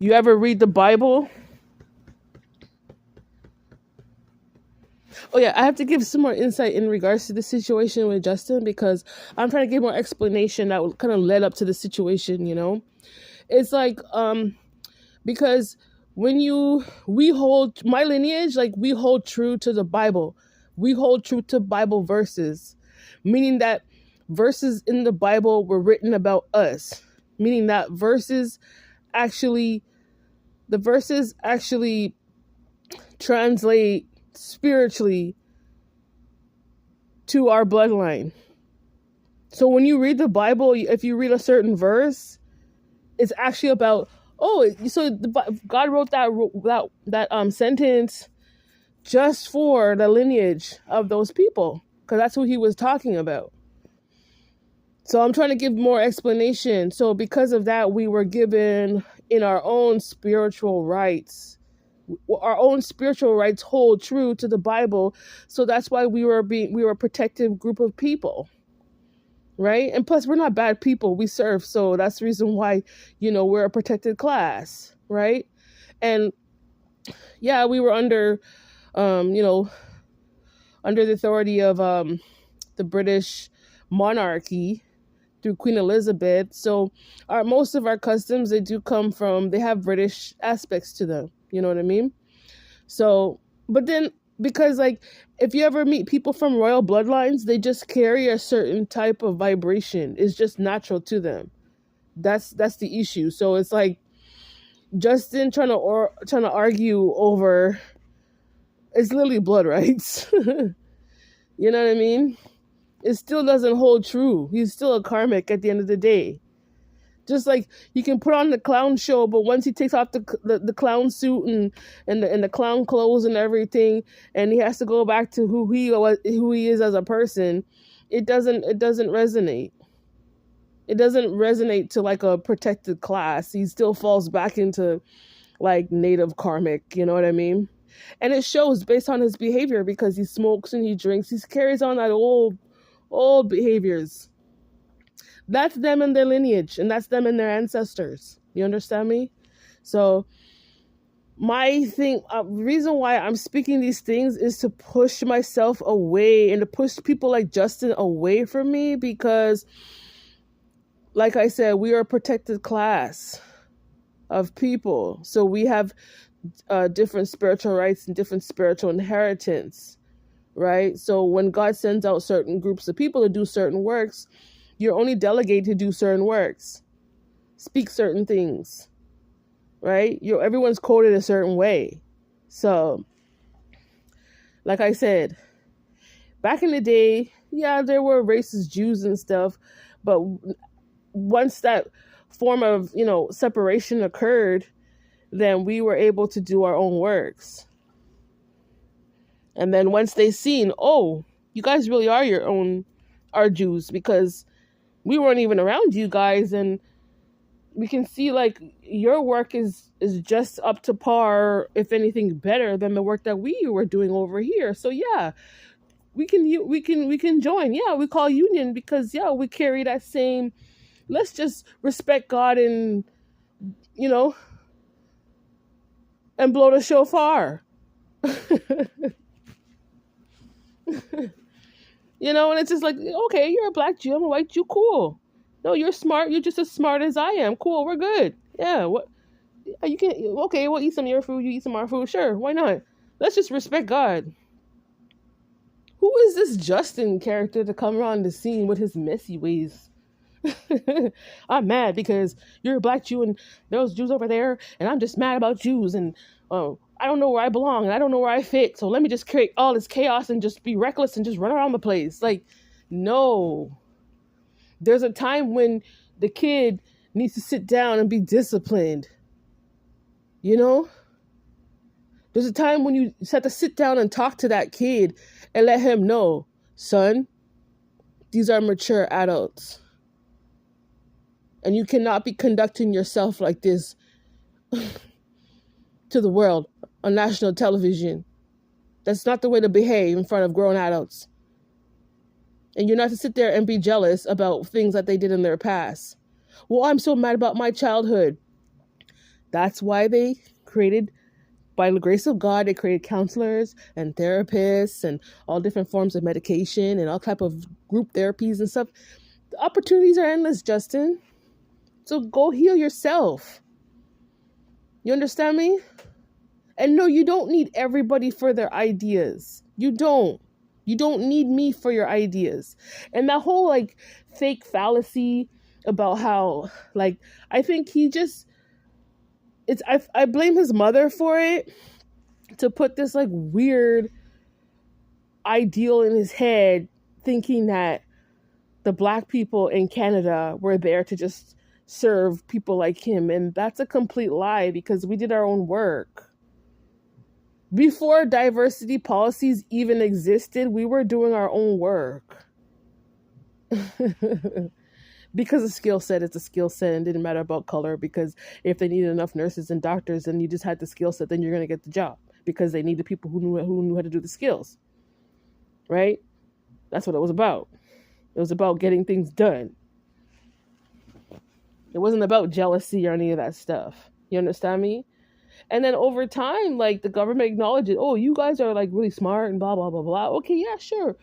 You ever read the Bible? Oh yeah, I have to give some more insight in regards to the situation with Justin because I'm trying to give more explanation that kind of led up to the situation, you know? It's like because when you we hold my lineage, like we hold true to the Bible. We hold true to Bible verses, meaning that verses in the Bible were written about us, meaning that actually the verses actually translate spiritually to our bloodline. So when you read the Bible, if you read a certain verse, it's actually about God wrote that sentence just for the lineage of those people because that's who he was talking about. So I'm trying to give more explanation. So because of that, we were given in our own spiritual rights. Our own spiritual rights hold true to the Bible. So that's why we were a protected group of people. Right? And plus we're not bad people. We serve. So that's the reason why, we're a protected class. Right? And yeah, we were under under the authority of the British monarchy through Queen Elizabeth. So most of our customs, they have British aspects to them. You know what I mean? So, but then because if you ever meet people from royal bloodlines, they just carry a certain type of vibration. It's just natural to them. That's the issue. So it's like Justin trying to argue over it's literally blood rights. You know what I mean? It still doesn't hold true. He's still a karmic at the end of the day. Just like you can put on the clown show, but once he takes off the clown suit and the clown clothes and everything, and he has to go back to who he is as a person, it doesn't resonate. It doesn't resonate to like a protected class. He still falls back into like native karmic. You know what I mean? And it shows based on his behavior because he smokes and he drinks. He carries on that old behaviors. That's them and their lineage, and that's them and their ancestors. You understand me? So my reason why I'm speaking these things is to push myself away and to push people like Justin away from me because, like I said, we are a protected class of people. So we have different spiritual rights and different spiritual inheritance, right? So when God sends out certain groups of people to do certain works, you're only delegated to do certain works, speak certain things, right? Everyone's coded a certain way. So, like I said, back in the day, yeah, there were racist Jews and stuff, but once that form of, separation occurred, then we were able to do our own works. And then once they seen, oh, you guys really are our Jews because we weren't even around you guys, and we can see like your work is just up to par, if anything better than the work that we were doing over here. So yeah, we can join. Yeah, we call union because yeah, we carry that same. Let's just respect God and and blow the shofar. And it's just like, okay, you're a black Jew, I'm a white Jew, cool. No, you're smart. You're just as smart as I am. Cool, we're good. Yeah, what? You can, okay, we'll eat some of your food, you eat some of our food. Sure, why not? Let's just respect God. Who is this Justin character to come around the scene with his messy ways? I'm mad because you're a black Jew and there's Jews over there, and I'm just mad about Jews, and I don't know where I belong, and I don't know where I fit, so let me just create all this chaos and just be reckless and just run around the place. Like, no. There's a time when the kid needs to sit down and be disciplined. There's a time when you have to sit down and talk to that kid and let him know, son, these are mature adults. And you cannot be conducting yourself like this to the world on national television. That's not the way to behave in front of grown adults. And you're not to sit there and be jealous about things that they did in their past. Well, I'm so mad about my childhood. That's why they created, by the grace of God, they created counselors and therapists and all different forms of medication and all type of group therapies and stuff. The opportunities are endless, Justin. So go heal yourself. You understand me? And no, you don't need everybody for their ideas. You don't. You don't need me for your ideas. And that whole like fake fallacy about how like I think he just I blame his mother for it, to put this like weird ideal in his head, thinking that the black people in Canada were there to just serve people like him. And that's a complete lie, because we did our own work. Before diversity policies even existed, we were doing our own work. Because a skill set is a skill set, and it didn't matter about color, because if they needed enough nurses and doctors and you just had the skill set, then you're going to get the job, because they needed people who knew how to do the skills. Right? That's what it was about. It was about getting things done. It wasn't about jealousy or any of that stuff. You understand me? And then over time, like the government acknowledges, oh, you guys are like really smart and blah, blah, blah, blah. Okay, yeah, sure.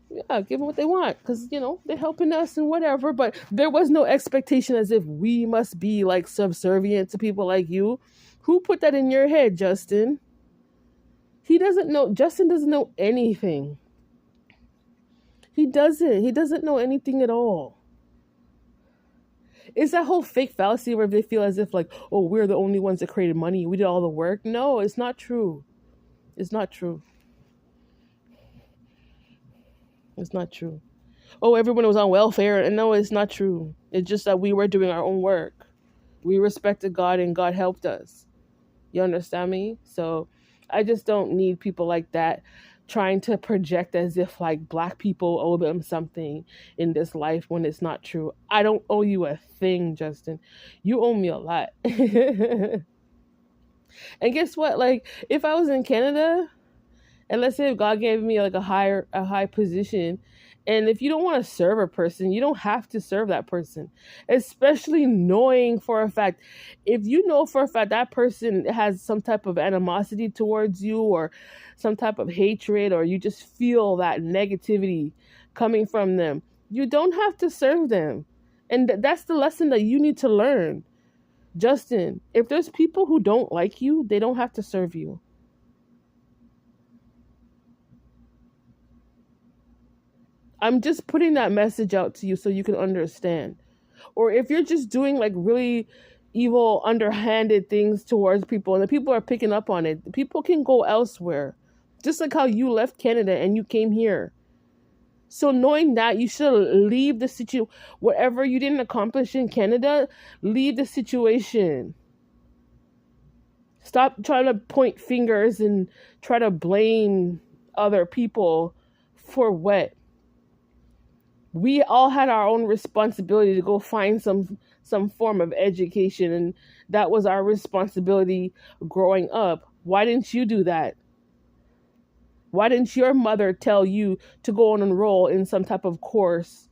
Yeah, give them what they want, because, you know, they're helping us and whatever. But there was no expectation as if we must be like subservient to people like you. Who put that in your head, Justin? Justin doesn't know anything. He doesn't know anything at all. It's that whole fake fallacy where they feel as if like, oh, we're the only ones that created money. We did all the work. No, it's not true. It's not true. It's not true. Oh, everyone was on welfare. And no, it's not true. It's just that we were doing our own work. We respected God and God helped us. You understand me? So I just don't need people like that trying to project as if like black people owe them something in this life when it's not true. I don't owe you a thing, Justin. You owe me a lot. And guess what? Like if I was in Canada, and let's say if God gave me like a high position, and if you don't want to serve a person, you don't have to serve that person. Especially knowing for a fact, if you know for a fact that person has some type of animosity towards you or some type of hatred, or you just feel that negativity coming from them, you don't have to serve them. And that's the lesson that you need to learn. Justin, if there's people who don't like you, they don't have to serve you. I'm just putting that message out to you so you can understand. Or if you're just doing like really evil, underhanded things towards people and the people are picking up on it, people can go elsewhere. Just like how you left Canada and you came here. So knowing that, you should leave the situation. Whatever you didn't accomplish in Canada, leave the situation. Stop trying to point fingers and try to blame other people for what. We all had our own responsibility to go find some form of education, and that was our responsibility growing up. Why didn't you do that? Why didn't your mother tell you to go and enroll in some type of course?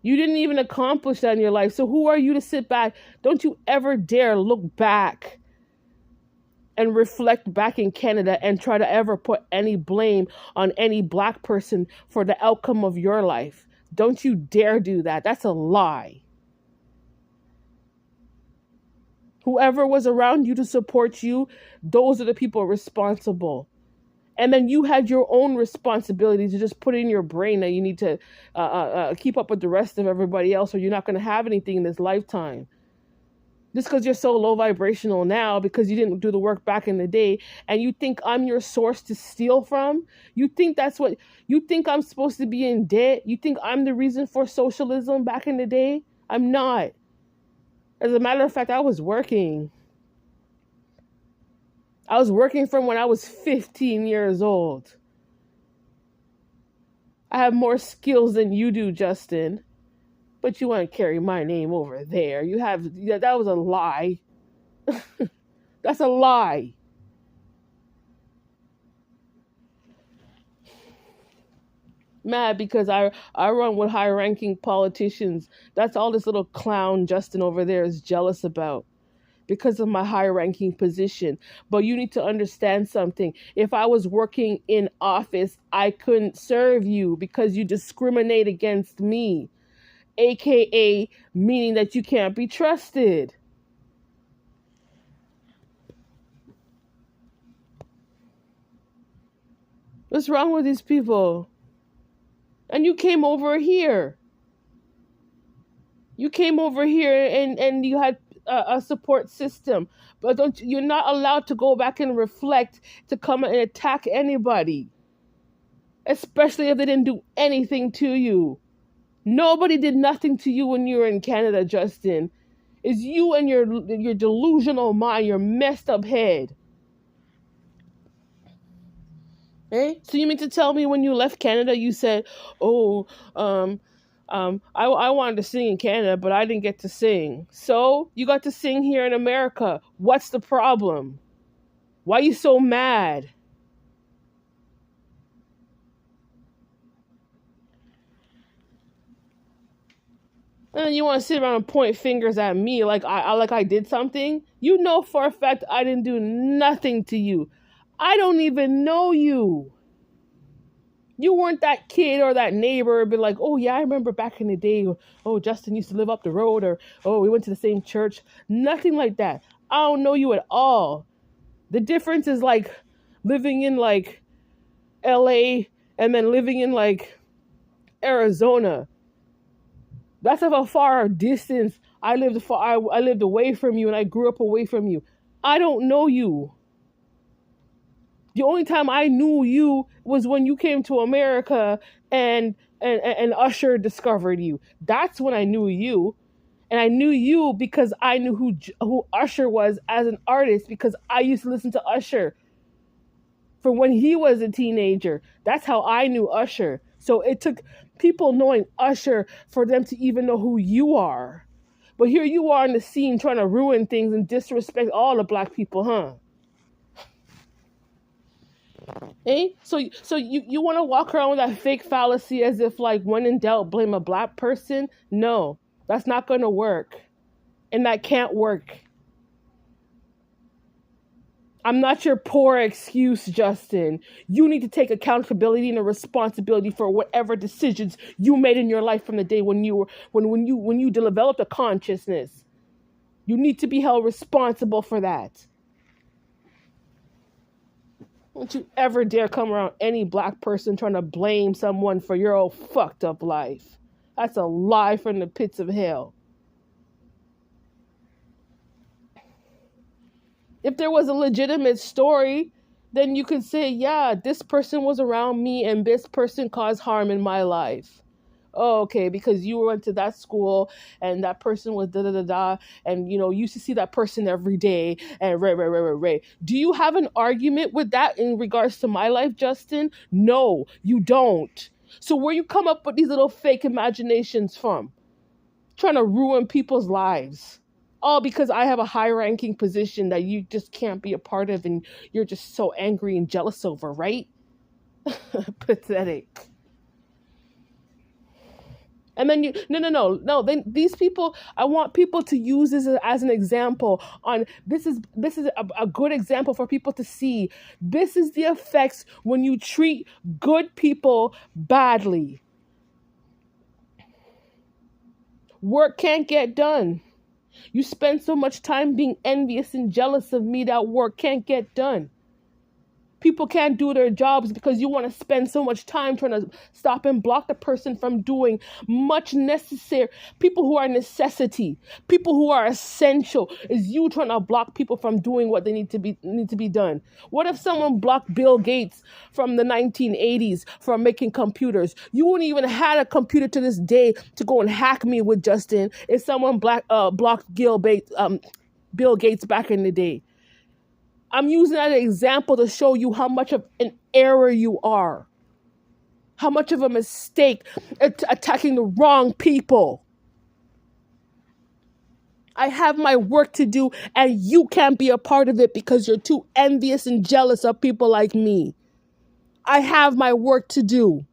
You didn't even accomplish that in your life. So who are you to sit back? Don't you ever dare look back and reflect back in Canada and try to ever put any blame on any black person for the outcome of your life. Don't you dare do that. That's a lie. Whoever was around you to support you, those are the people responsible. And then you had your own responsibility to just put in your brain that you need to keep up with the rest of everybody else, or you're not going to have anything in this lifetime. Just because you're so low vibrational now because you didn't do the work back in the day, and you think I'm your source to steal from? You think that's what you think? I'm supposed to be in debt? You think I'm the reason for socialism back in the day? I'm not. As a matter of fact, I was working. I was working from when I was 15 years old. I have more skills than you do, Justin. But you want to carry my name over there. That was a lie. That's a lie. mad because I run with high ranking politicians. That's all this little clown Justin over there is jealous about because of my high ranking position. But you need to understand something. If I was working in office, I couldn't serve you because you discriminate against me, aka meaning that you can't be trusted. What's wrong with these people? And you came over here. You came over here and you had a support system, but you're not allowed to go back and reflect to come and attack anybody, especially if they didn't do anything to you. Nobody did nothing to you when you were in Canada, Justin. It's you and your delusional mind, your messed up head. Eh? So you mean to tell me when you left Canada, you said, "Oh, I wanted to sing in Canada, but I didn't get to sing." So you got to sing here in America. What's the problem? Why are you so mad? And you want to sit around and point fingers at me like I did something? You know for a fact I didn't do nothing to you. I don't even know you. You weren't that kid or that neighbor be like, "Oh yeah, I remember back in the day, oh Justin used to live up the road," or "Oh, we went to the same church." Nothing like that. I don't know you at all. The difference is like living in like LA and then living in like Arizona. That's of a far distance. I lived away from you and I grew up away from you. I don't know you. The only time I knew you was when you came to America and Usher discovered you. That's when I knew you. And I knew you because I knew who Usher was as an artist because I used to listen to Usher from when he was a teenager. That's how I knew Usher. So it took people knowing Usher for them to even know who you are. But here you are in the scene trying to ruin things and disrespect all the black people, huh? Eh? So you want to walk around with that fake fallacy as if like when in doubt blame a black person? No, that's not going to work. And that can't work. I'm not your poor excuse, Justin. You need to take accountability and a responsibility for whatever decisions you made in your life from the day when you developed a consciousness. You need to be held responsible for that. Don't you ever dare come around any black person trying to blame someone for your old fucked up life. That's a lie from the pits of hell. If there was a legitimate story, then you could say, yeah, this person was around me and this person caused harm in my life. Oh, okay, because you went to that school and that person was da da da da, and you used to see that person every day, and right. Do you have an argument with that in regards to my life, Justin? No, you don't. So where you come up with these little fake imaginations from? Trying to ruin people's lives. All because I have a high ranking position that you just can't be a part of and you're just so angry and jealous over, right? Pathetic. And then no. Then these people, I want people to use this as an example. On this is a good example for people to see. This is the effects when you treat good people badly. Work can't get done. You spend so much time being envious and jealous of me that work can't get done. People can't do their jobs because you want to spend so much time trying to stop and block the person from doing much necessary. People who are necessity, people who are essential, is you trying to block people from doing what they need to be done. What if someone blocked Bill Gates from the 1980s from making computers? You wouldn't even had a computer to this day to go and hack me with, Justin, if someone blocked Bill Gates back in the day. I'm using that as an example to show you how much of an error you are. How much of a mistake attacking the wrong people. I have my work to do and you can't be a part of it because you're too envious and jealous of people like me. I have my work to do.